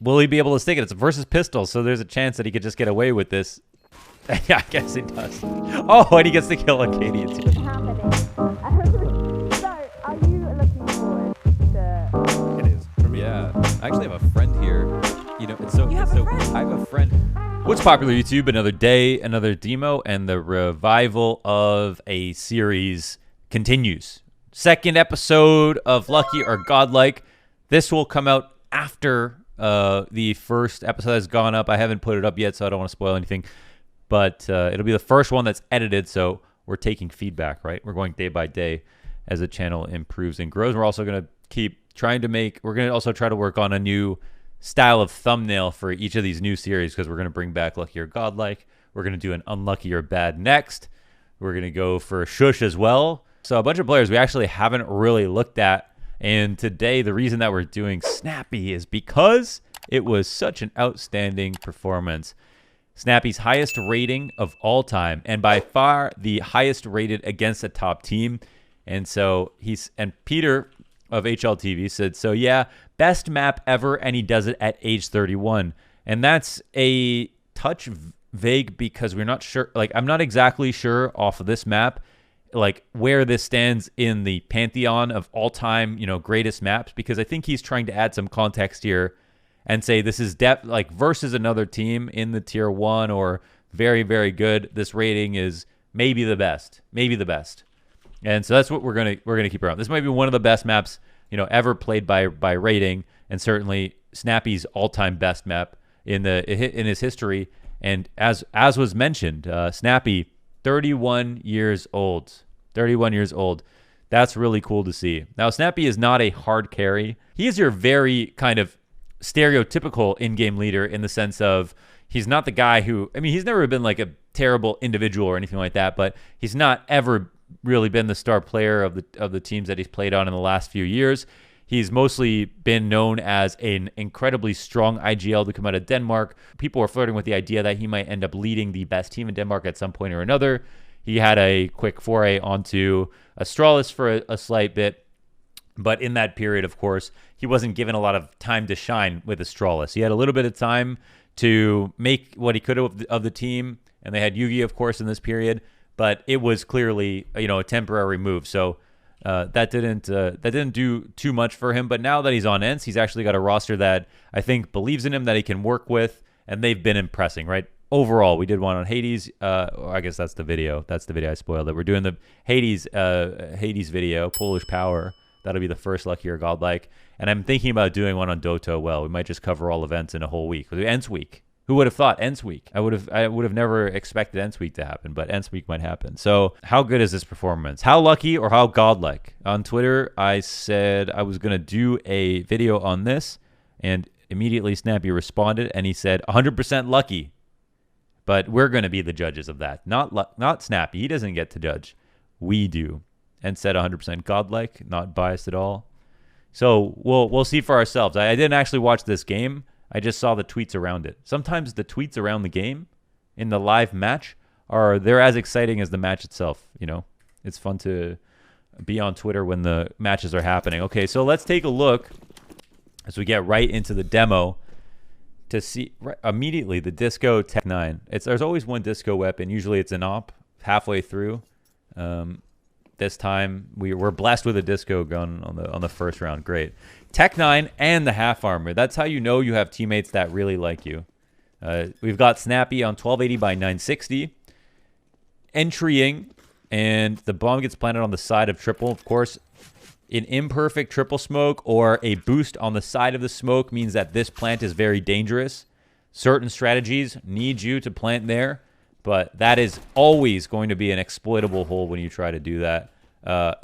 will he be able to stick it? It's versus pistol, so there's a chance that he could just get away with this. Yeah, I guess he does. Oh, and he gets to kill Acadia too. So, are you looking forward to... It is for me. Yeah, I actually have a friend here. You know, it's so. You have a friend? I have a friend. What's popular YouTube? Another day, another demo, and the revival of a series continues. Second episode of Lucky or Godlike. This will come out after the first episode has gone up. I haven't put it up yet, so I don't want to spoil anything. But it'll be the first one that's edited, so we're taking feedback, right? We're going day by day as the channel improves and grows. We're also going to keep trying to make... We're going to also try to work on a new style of thumbnail for each of these new series, because we're going to bring back Lucky or Godlike. We're going to do an Unlucky or Bad next. We're going to go for Shush as well. So a bunch of players we actually haven't really looked at. And today, the reason that we're doing Snappi is because it was such an outstanding performance. Snappi's highest rating of all time, and by far the highest rated against a top team. And so Peter of HLTV said, so yeah, best map ever, and he does it at age 31. And that's a touch vague because we're not sure, like I'm not exactly sure off of this map, like where this stands in the pantheon of all-time, greatest maps, because I think he's trying to add some context here and say this is like versus another team in the tier 1 or very, very good. This rating is maybe the best, and so that's what we're gonna keep around. This might be one of the best maps ever played by rating, and certainly Snappi's all-time best map in his history. And as was mentioned, Snappi, 31 years old. 31 years old. That's really cool to see. Now, Snappi is not a hard carry. He is your very kind of stereotypical in-game leader in the sense of he's not the guy who, I mean, he's never been like a terrible individual or anything like that, but he's not ever really been the star player of the teams that he's played on in the last few years. He's mostly been known as an incredibly strong IGL to come out of Denmark. People are flirting with the idea that he might end up leading the best team in Denmark at some point or another. He had a quick foray onto Astralis for a slight bit. But in that period, of course, he wasn't given a lot of time to shine with Astralis. He had a little bit of time to make what he could of the team. And they had Yugi, of course, in this period. But it was clearly, a temporary move. So that didn't do too much for him. But now that he's on ENCE, he's actually got a roster that I think believes in him, that he can work with, and they've been impressing, right? Overall, we did one on Hades. I guess that's the video. That's the video I spoiled. That we're doing the Hades video, Polish Power. That'll be the first Lucky or Godlike. And I'm thinking about doing one on Dota. Well, we might just cover all events in a whole week. ENCE week. Who would have thought ENCE week? I would have never expected ENCE week to happen, but ENCE week might happen. So how good is this performance? How lucky or how godlike? On Twitter, I said I was going to do a video on this, and immediately Snappi responded, and he said 100% lucky. But we're going to be the judges of that. Not Snappi. He doesn't get to judge. We do. And said 100% godlike, not biased at all. So we'll see for ourselves. I didn't actually watch this game. I just saw the tweets around it. Sometimes the tweets around the game in the live match they're as exciting as the match itself. It's fun to be on Twitter when the matches are happening. Okay, so let's take a look as we get right into the demo to see immediately the Disco Tech 9. There's always one Disco weapon. Usually it's an op halfway through. This time we're blessed with a Disco gun on the first round. Great. Tech 9 and the half armor. That's how you know you have teammates that really like you. We've got Snappi on 1280 by 960. Entrying, and the bomb gets planted on the side of triple. Of course, an imperfect triple smoke or a boost on the side of the smoke means that this plant is very dangerous. Certain strategies need you to plant there, but that is always going to be an exploitable hole when you try to do that.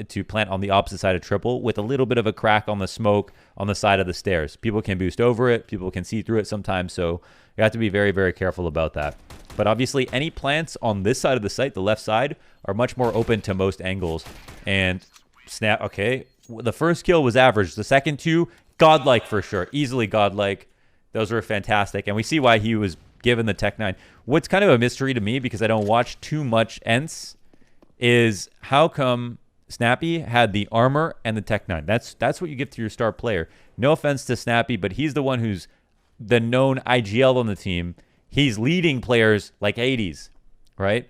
To plant on the opposite side of triple with a little bit of a crack on the smoke on the side of the stairs. People can boost over it. People can see through it sometimes. So you have to be very, very careful about that. But obviously any plants on this side of the site, the left side, are much more open to most angles. And Snap, okay. The first kill was average. The second two, godlike for sure. Easily godlike. Those were fantastic. And we see why he was given the Tech 9. What's kind of a mystery to me, because I don't watch too much ENCE, is how come Snappi had the armor and the Tech 9. That's what you give to your star player. No offense to Snappi, but he's the one who's the known IGL on the team, he's leading players like 80s, right?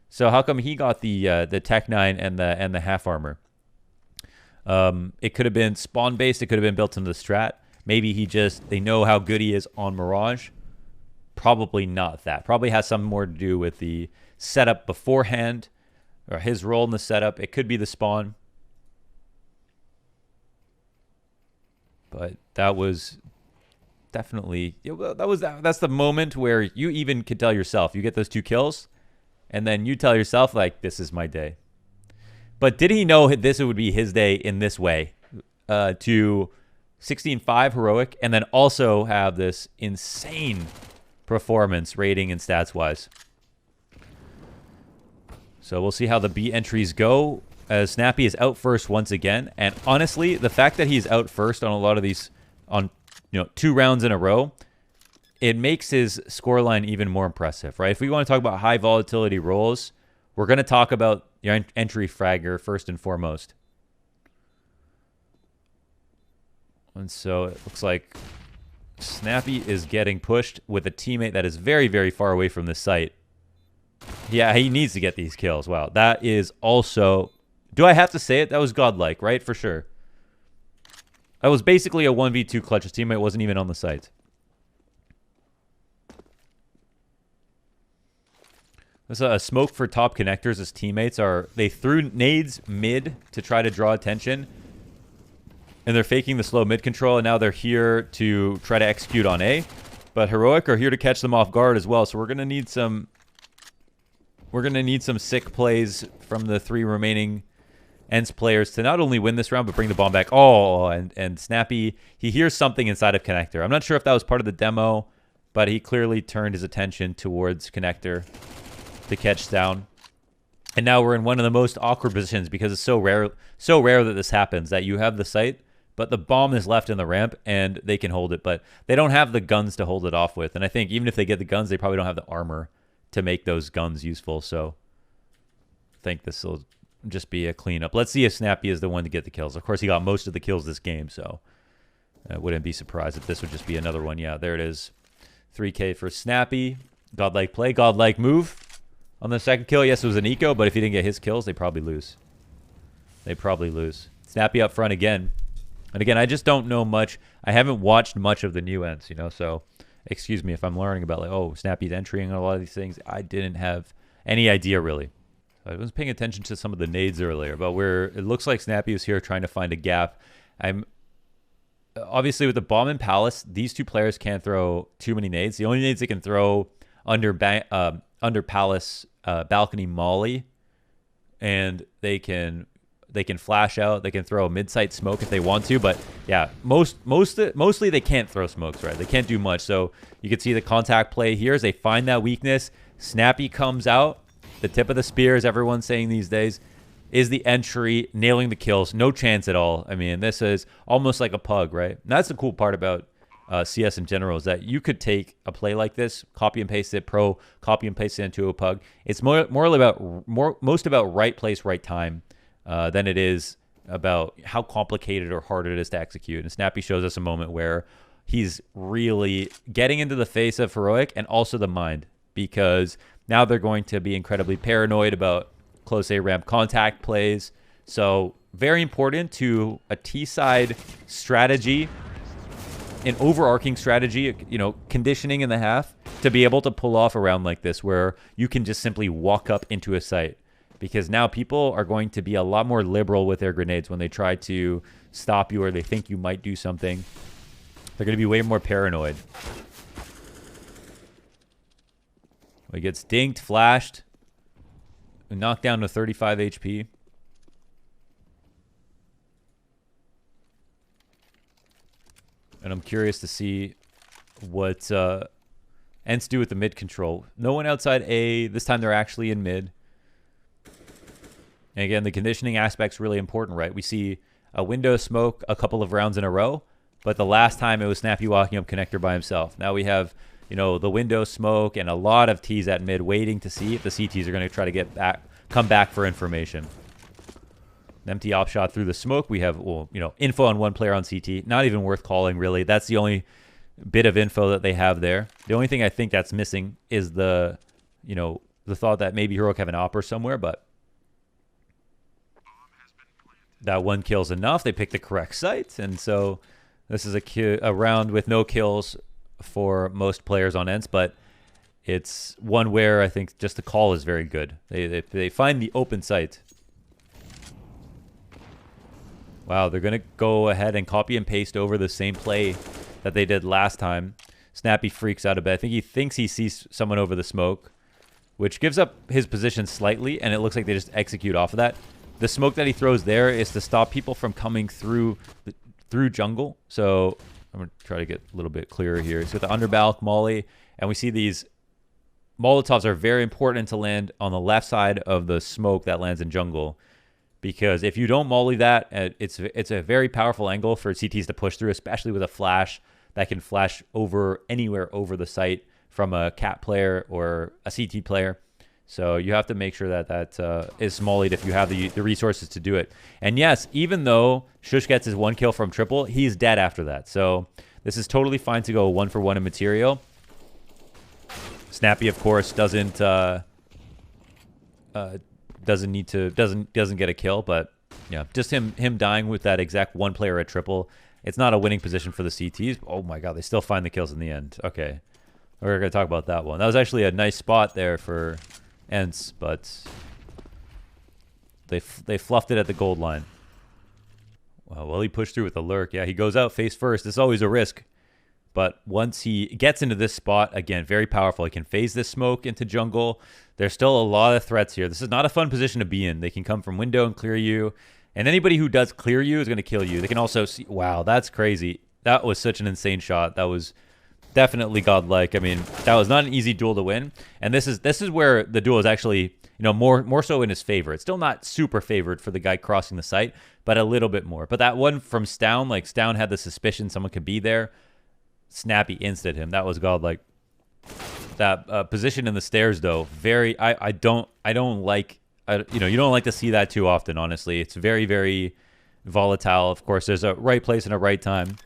So how come he got the Tech 9 and the half armor? It could have been spawn based. It could have been built into the strat. Maybe they know how good he is on Mirage. Probably not that. Probably has something more to do with the setup beforehand or his role in the setup. It could be the spawn. But that was definitely, that's the moment where you even could tell yourself, you get those 2 kills, and then you tell yourself, like, this is my day. But did he know this would be his day in this way? To 16-5 heroic, and then also have this insane performance rating and stats-wise. So we'll see how the B entries go, as Snappi is out first once again. And honestly, the fact that he's out first on a lot of these, on 2 rounds in a row, it makes his scoreline even more impressive, right? If we want to talk about high volatility roles, we're going to talk about your entry fragger first and foremost. And so it looks like Snappi is getting pushed with a teammate that is very, very far away from the site. Yeah, he needs to get these kills. Wow, that is also... Do I have to say it? That was godlike, right? For sure. That was basically a 1v2 clutch. His teammate wasn't even on the site. This is a smoke for top connectors. His teammates they threw nades mid to try to draw attention. And they're faking the slow mid control, and now they're here to try to execute on A. But Heroic are here to catch them off guard as well. So we're gonna need some sick plays from the 3 remaining ENCE players to not only win this round, but bring the bomb back. Oh, and Snappi, he hears something inside of connector. I'm not sure if that was part of the demo, but he clearly turned his attention towards connector to catch down. And now we're in one of the most awkward positions because it's so rare that this happens, that you have the site, but the bomb is left in the ramp and they can hold it, but they don't have the guns to hold it off with. And I think even if they get the guns, they probably don't have the armor to make those guns useful. So I think this will just be a cleanup. Let's see if Snappi is the one to get the kills. Of course, he got most of the kills this game, so I wouldn't be surprised if this would just be another one. Yeah, there it is. 3K for Snappi. Godlike play, godlike move. On the second kill, yes, it was an eco, but if he didn't get his kills, they probably lose. They probably lose. Snappi up front again. And again, I just don't know much. I haven't watched much of the new ENCE, so excuse me if I'm learning about, like, oh, Snappi's entering on a lot of these things. I didn't have any idea, really. I was paying attention to some of the nades earlier, but it looks like Snappi is here trying to find a gap. Obviously, with the bomb and Palace, these 2 players can't throw too many nades. The only nades they can throw under Palace balcony molly, and they can flash out. They can throw a mid-site smoke if they want to, but yeah, mostly they can't throw smokes, right? They can't do much. So you can see the contact play here as they find that weakness. Snappi comes out. The tip of the spear, as everyone's saying these days, is the entry, nailing the kills. No chance at all. I mean, this is almost like a pug, right? And that's the cool part about CS in general, is that you could take a play like this, copy and paste it, copy and paste it into a pug. It's most about right place, right time than it is about how complicated or hard it is to execute. And Snappi shows us a moment where he's really getting into the face of Heroic and also the mind, because now they're going to be incredibly paranoid about close A ramp contact plays. So very important to a T-side strategy, an overarching strategy, conditioning in the half, to be able to pull off a round like this where you can just simply walk up into a site. Because now people are going to be a lot more liberal with their grenades when they try to stop you or they think you might do something. They're going to be way more paranoid. He gets dinked, flashed, and knocked down to 35 HP. And I'm curious to see what ENCE do with the mid control. No one outside A. This time they're actually in mid. And again, the conditioning aspect's really important, right? We see a window smoke a couple of rounds in a row, but the last time it was Snappi walking up connector by himself. Now we have, the window smoke and a lot of T's at mid waiting to see if the CTs are going to try to come back for information. An empty op shot through the smoke. We have, info on one player on CT. Not even worth calling, really. That's the only bit of info that they have there. The only thing I think that's missing is the, the thought that maybe Heroic have an opera somewhere, but that one kill's enough. They picked the correct site, and so this is a round with no kills for most players on Ents, but it's one where I think just the call is very good. They find the open site. Wow, they're going to go ahead and copy and paste over the same play that they did last time. Snappi freaks out a bit. I think he thinks he sees someone over the smoke, which gives up his position slightly, and it looks like they just execute off of that. The smoke that he throws there is to stop people from coming through jungle. So I'm going to try to get a little bit clearer here. So with the underbalk molly, and we see these Molotovs are very important to land on the left side of the smoke that lands in jungle. Because if you don't molly that, it's a very powerful angle for CTs to push through, especially with a flash that can flash over anywhere over the site from a cat player or a CT player. So you have to make sure that that is mollied if you have the resources to do it. And yes, even though Shush gets his 1 kill from triple, he's dead after that. So this is totally fine to go 1-for-1 in material. Snappi, of course, doesn't get a kill, but yeah, just him dying with that exact 1 player at triple. It's not a winning position for the CTs. Oh my god, they still find the kills in the end. Okay, we're gonna talk about that one. That was actually a nice spot there for Ents, but they fluffed it at the gold line. Wow, well, he pushed through with a lurk. Yeah, he goes out face first. It's always a risk. But once he gets into this spot, again, very powerful. He can phase this smoke into jungle. There's still a lot of threats here. This is not a fun position to be in. They can come from window and clear you. And anybody who does clear you is going to kill you. They can also see... Wow, that's crazy. That was such an insane shot. That was definitely godlike. I mean, that was not an easy duel to win. And this is where the duel is actually, more so in his favor. It's still not super favored for the guy crossing the site, but a little bit more. But that one from Stown, like Stown had the suspicion someone could be there. Snappi insted him. That was godlike. That position in the stairs, though, very. I don't like. You don't like to see that too often. Honestly, it's very, very volatile. Of course, there's a right place and a right time,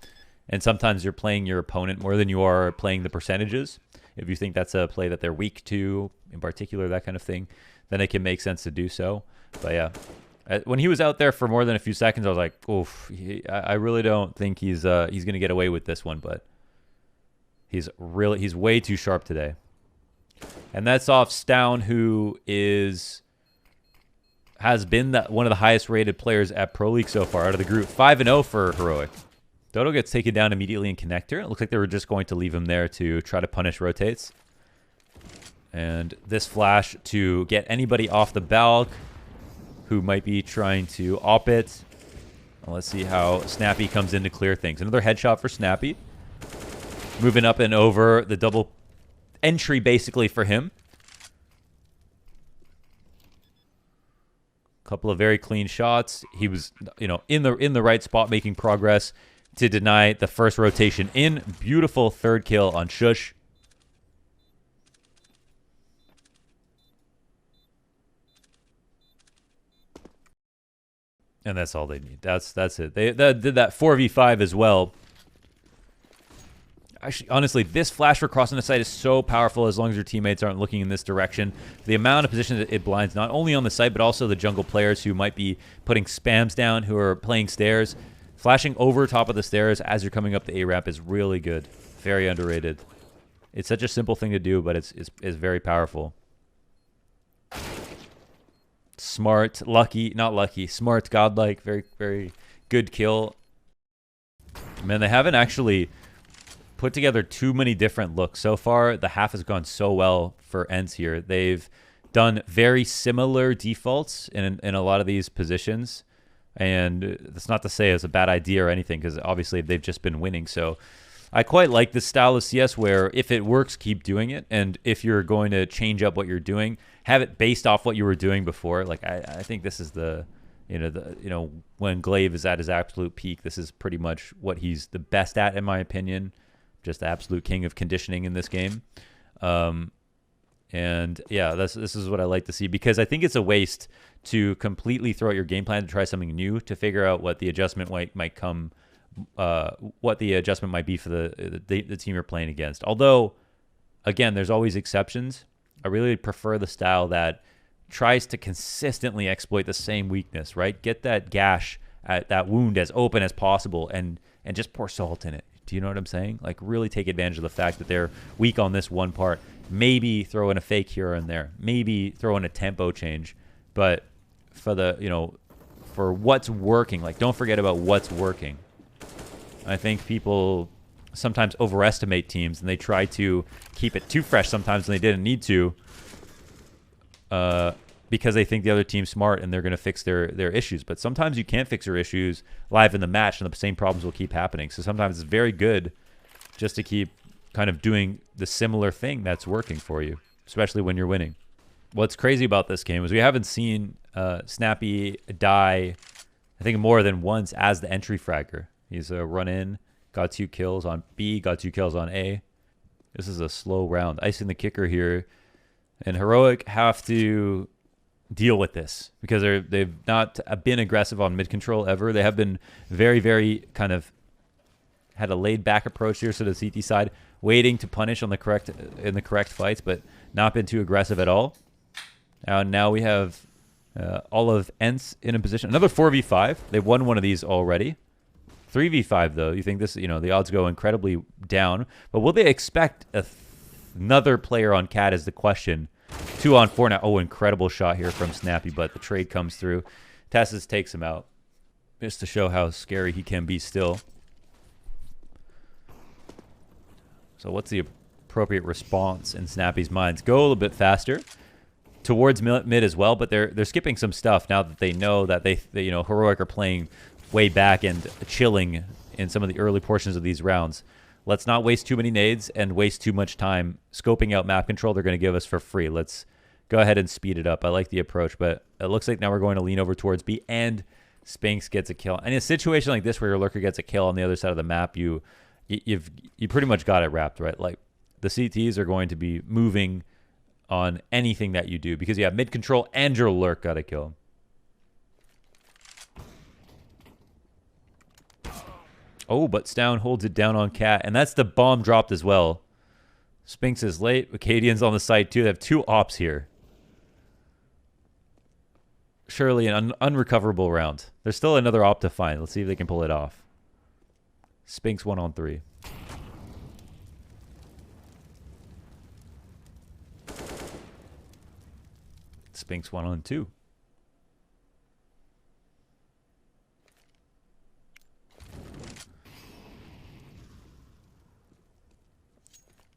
and sometimes you're playing your opponent more than you are playing the percentages. If you think that's a play that they're weak to, in particular, that kind of thing, then it can make sense to do so. But yeah, when he was out there for more than a few seconds, I was like, oof. I really don't think he's gonna get away with this one, but. He's way too sharp today. And that's off Stown, who has been one of the highest rated players at Pro League so far out of the group. 5-0 for Heroic. Dodo gets taken down immediately in connector. It looks like they were just going to leave him there to try to punish rotates. And this flash to get anybody off the balk who might be trying to op it. Well, let's see how Snappi comes in to clear things. Another headshot for Snappi. Moving up and over the double entry basically for him. Couple of very clean shots. He was, in the right spot making progress to deny the first rotation in. Beautiful third kill on Shush. And that's all they need. That's it. They did that 4v5 as well. Actually, honestly, this flash for crossing the site is so powerful as long as your teammates aren't looking in this direction. The amount of positions it blinds, not only on the site, but also the jungle players who might be putting spams down, who are playing stairs. Flashing over top of the stairs as you're coming up the A-ramp is really good. Very underrated. It's such a simple thing to do, but it's very powerful. Smart, lucky, not lucky, smart, godlike, very, very good kill. Man, they haven't actually put together too many different looks so far. The half has gone so well for Ents here. They've done very similar defaults in a lot of these positions, and that's not to say it's a bad idea or anything, because obviously they've just been winning. So I quite like this style of CS where if it works, keep doing it, and if you're going to change up what you're doing, have it based off what you were doing before. Like I think this is when Glaive is at his absolute peak, this is pretty much what he's the best at, in my opinion. Just the absolute king of conditioning in this game. And yeah, this is what I like to see, because I think it's a waste to completely throw out your game plan to try something new to figure out what the adjustment might come what the adjustment might be for the team you're playing against. Although, again, there's always exceptions. I really prefer the style that tries to consistently exploit the same weakness, right? Get that gash, at that wound as open as possible, and just pour salt in it. Do you know what I'm saying? Like, really take advantage of the fact that they're weak on this one part. Maybe throw in a fake here and there. Maybe throw in a tempo change. But for the, for what's working, like, don't forget about what's working. I think people sometimes overestimate teams, and they try to keep it too fresh sometimes when they didn't need to, because they think the other team's smart and they're going to fix their issues. But sometimes you can't fix your issues live in the match, and the same problems will keep happening. So sometimes it's very good just to keep kind of doing the similar thing that's working for you, especially when you're winning. What's crazy about this game is we haven't seen Snappi die, I think, more than once as the entry fragger. He's run in, got 2 kills on B, got 2 kills on A. This is a slow round. Icing the kicker here. And Heroic have to deal with this because they've not been aggressive on mid control ever. They have been very, very kind of had a laid back approach here to the CT side, waiting to punish on the correct fights, but not been too aggressive at all. Now we have all of ENCE in a position. Another 4v5. They've won one of these already. 3v5 though. You think this, the odds go incredibly down, but will they expect another player on Cat is the question. 2 on 4 now. Oh, incredible shot here from Snappi, but the trade comes through. Tessus takes him out just to show how scary he can be still. So what's the appropriate response in Snappi's minds? Go a little bit faster towards mid as well, but they're skipping some stuff now that they know that they Heroic are playing way back and chilling in some of the early portions of these rounds. Let's not waste too many nades and waste too much time scoping out map control they're going to give us for free. Let's go ahead and speed it up. I like the approach, but it looks like now we're going to lean over towards B, and Spinks gets a kill. And in a situation like this where your lurker gets a kill on the other side of the map, you pretty much got it wrapped, right? Like, the CTs are going to be moving on anything that you do because you have mid control and your lurk got a kill. Oh, but Stown holds it down on Cat, and that's the bomb dropped as well. Spinks is late. Acadian's on the side too. They have 2 ops here. Surely an unrecoverable round. There's still another op to find. Let's see if they can pull it off. Spinks 1 on 3. Spinks 1 on 2.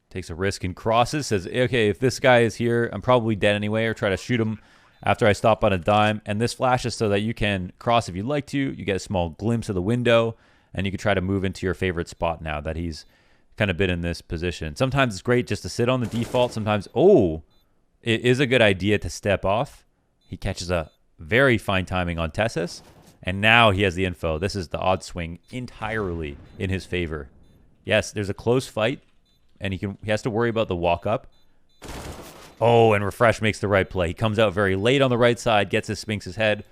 Takes a risk and crosses. Says, okay, if this guy is here, I'm probably dead anyway, or try to shoot him after I stop on a dime. And this flashes so that you can cross if you'd like to. You get a small glimpse of the window, and you can try to move into your favorite spot now that he's kind of been in this position. Sometimes it's great just to sit on the default. Sometimes, it is a good idea to step off. He catches a very fine timing on Tessus, and now he has the info. This is the odd swing entirely in his favor. Yes, there's a close fight, and he has to worry about the walk up. Oh, and Refresh makes the right play. He comes out very late on the right side, gets his Spinks' head,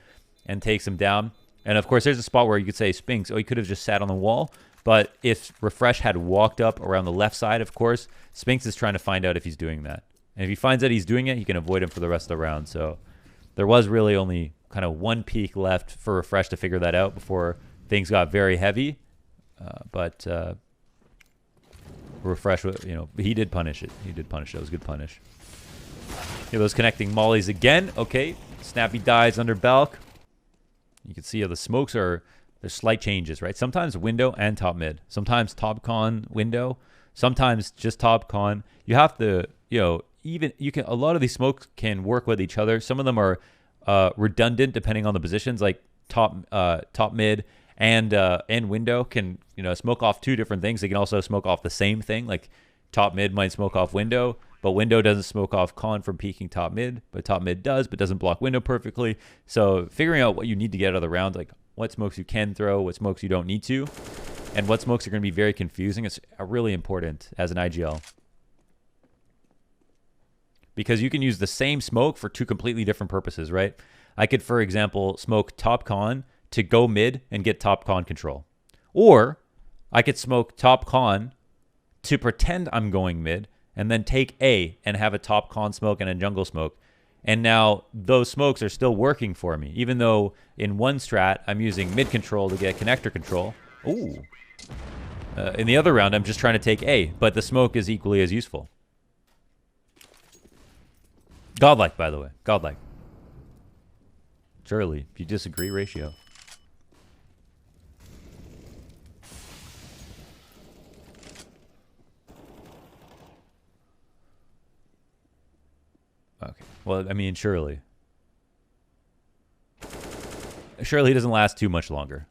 and takes him down. And of course, there's a spot where you could say Spinks, he could have just sat on the wall. But if Refresh had walked up around the left side, of course, Spinks is trying to find out if he's doing that. And if he finds that he's doing it, he can avoid him for the rest of the round. So there was really only kind of 1 peek left for Refresh to figure that out before things got very heavy. But Refresh, he did punish it. He did punish it. It was a good punish. Here, those connecting mollies again. Okay, Snappi dies under Balk. You can see how the smokes are, there's slight changes, right? Sometimes window and top mid. Sometimes top con window. Sometimes just top con. You have to, a lot of these smokes can work with each other. Some of them are redundant depending on the positions, like top mid and window can, smoke off 2 different things. They can also smoke off the same thing, like top mid might smoke off window, but window doesn't smoke off con from peeking top mid, but top mid does, but doesn't block window perfectly. So figuring out what you need to get out of the round, like what smokes you can throw, what smokes you don't need to, and what smokes are going to be very confusing. It's really important as an IGL. Because you can use the same smoke for 2 completely different purposes, right? I could, for example, smoke top con to go mid and get top con control. Or I could smoke top con to pretend I'm going mid, and then take A and have a top con smoke and a jungle smoke. And now those smokes are still working for me, even though in one strat I'm using mid control to get connector control. Ooh. In the other round, I'm just trying to take A, but the smoke is equally as useful. Godlike, by the way. Godlike. Surely, if you disagree, ratio. Okay. Well, I mean, surely. Surely he doesn't last too much longer.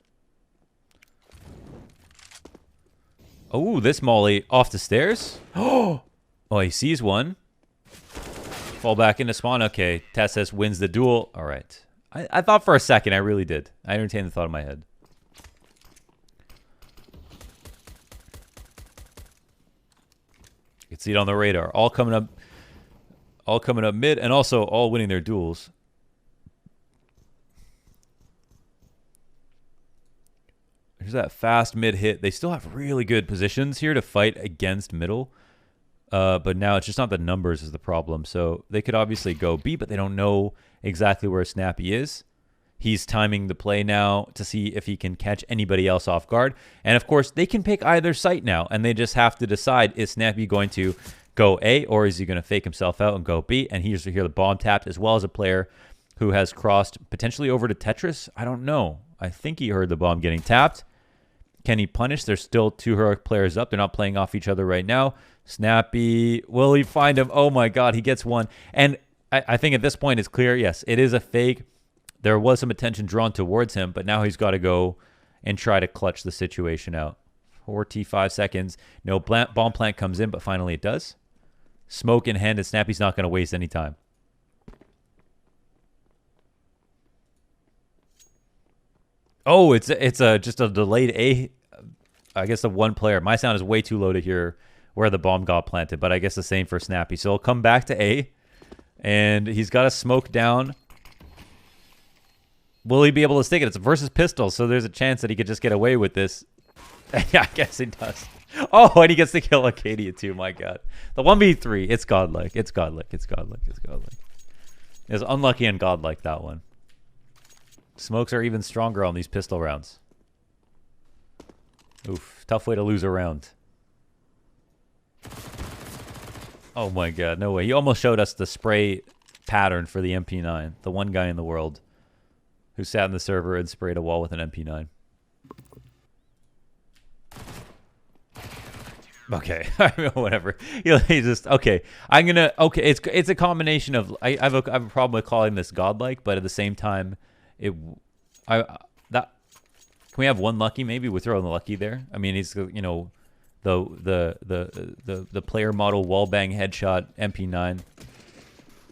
Oh, this Molly off the stairs? Oh, he sees one. Fall back into spawn. Okay, Tessus wins the duel. All right. I thought for a second. I really did. I entertained the thought in my head. You can see it on the radar. All coming up mid, and also all winning their duels. There's that fast mid hit. They still have really good positions here to fight against middle. But now it's just not the numbers is the problem. So they could obviously go B, but they don't know exactly where Snappi is. He's timing the play now to see if he can catch anybody else off guard. And of course, they can pick either site now, and they just have to decide, is Snappi going to go A, or is he going to fake himself out and go B? And here's to hear the bomb tapped, as well as a player who has crossed potentially over to Tetris. I don't know. I think he heard the bomb getting tapped. Can he punish? There's still two heroic players up. They're not playing off each other right now. Snappi, will he find him? Oh my God, he gets one. And I think at this point it's clear, yes, it is a fake. There was some attention drawn towards him, but now he's got to go and try to clutch the situation out. 45 seconds. No bomb plant comes in, but finally it does. Smoke in hand, and Snappi's not going to waste any time. Oh, it's just a delayed A. I guess the one player. My sound is way too low to hear where the bomb got planted, but I guess the same for Snappi. So he'll come back to A, and he's got to smoke down. Will he be able to stick it? It's versus pistol, so there's a chance that he could just get away with this. Yeah, I guess he does. Oh, and he gets to kill Acadia too. My God, the 1v3. It's godlike. It's godlike. It's godlike. It's godlike. It's unlucky and godlike, that one. Smokes are even stronger on these pistol rounds. Oof, tough way to lose a round. Oh my God, no way. He almost showed us the spray pattern for the MP9. The one guy in the world who sat in the server and sprayed a wall with an MP9. Okay, whatever. He just okay. I'm gonna okay. It's a combination of I have a problem with calling this godlike, but at the same time, can we have one lucky? Maybe we throw in the lucky there. I mean, he's the player model wallbang headshot MP9.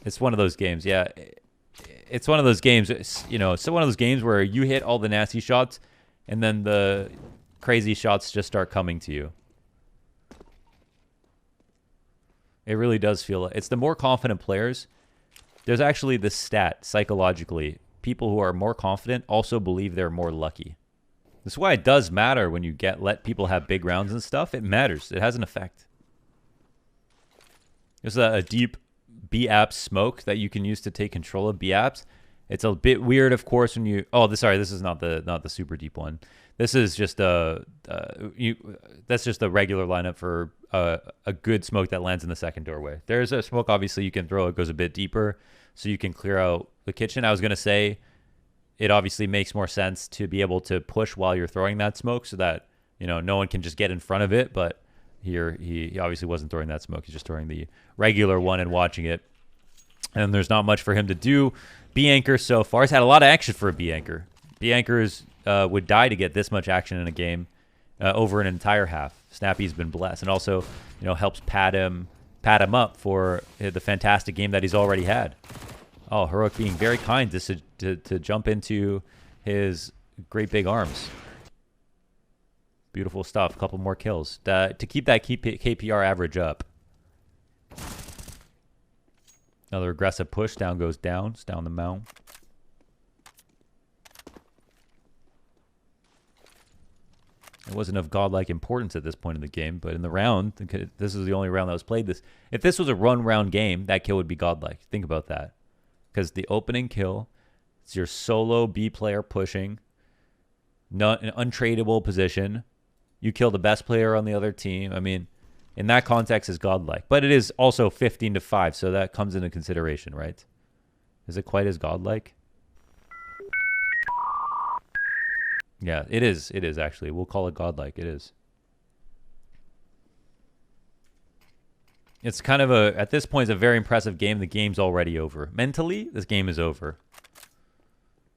It's one of those games. Yeah, it's one of those games. It's one of those games where you hit all the nasty shots, and then the crazy shots just start coming to you. It really does feel like it's the more confident players. There's actually this stat psychologically. People who are more confident also believe they're more lucky. That's why it does matter when you let people have big rounds and stuff. It matters. It has an effect. There's a deep B-apps smoke that you can use to take control of B-apps. It's a bit weird, of course, when you... Oh, sorry, this is not the super deep one. This is just that's just a regular lineup for a good smoke that lands in the second doorway. There's a smoke, obviously, you can throw. It goes a bit deeper, so you can clear out the kitchen. I was going to say it obviously makes more sense to be able to push while you're throwing that smoke so that, no one can just get in front of it. But here, he obviously wasn't throwing that smoke. He's just throwing the regular one and watching it. And there's not much for him to do. B-Anchor so far has had a lot of action for a B-Anchor. B-Anchors would die to get this much action in a game over an entire half. Snappi's been blessed. And also, helps pat him up for the fantastic game that he's already had. Oh, Heroic being very kind to jump into his great big arms. Beautiful stuff. A couple more kills to keep that KPR average up. Another aggressive push. Down goes down. It's down the mount. It wasn't of godlike importance at this point in the game, but in the round, this is the only round that was played. If this was a run-round game, that kill would be godlike. Think about that. Because the opening kill, it's your solo B player pushing, not an untradeable position. You kill the best player on the other team. I mean, in that context, is godlike. But it is also 15-5, so that comes into consideration, right? Is it quite as godlike? Yeah, it is. It is, actually. We'll call it godlike. It is. It's kind of at this point, it's a very impressive game. The game's already over. Mentally, this game is over.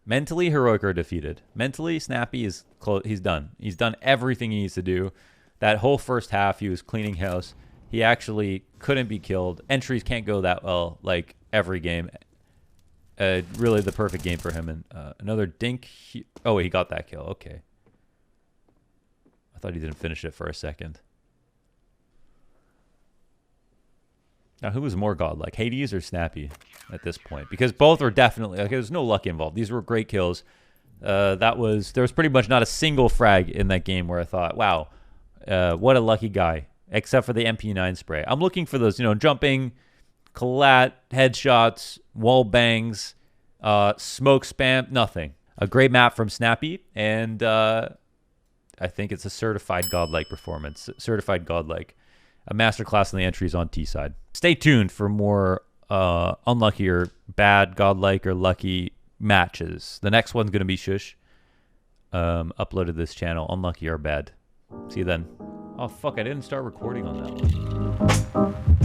Mentally, Heroic are defeated. Mentally, Snappi is close. He's done. He's done everything he needs to do. That whole first half, he was cleaning house. He actually couldn't be killed. Entries can't go that well, like every game. Really the perfect game for him. And another dink. Oh, he got that kill. Okay. I thought he didn't finish it for a second. Now, who was more godlike, Hades or Snappi at this point? Because both are definitely... Okay, there's no luck involved. These were great kills. There was pretty much not a single frag in that game where I thought, wow, what a lucky guy, except for the MP9 spray. I'm looking for those, jumping, collat, headshots, wall bangs, smoke spam, nothing. A great map from Snappi, and I think it's a certified godlike performance. Certified godlike. A masterclass in the entries on T side. Stay tuned for more unlucky or bad godlike or lucky matches. The next one's going to be Shush. Uploaded this channel. Unlucky or bad. See you then. Oh, fuck. I didn't start recording on that one.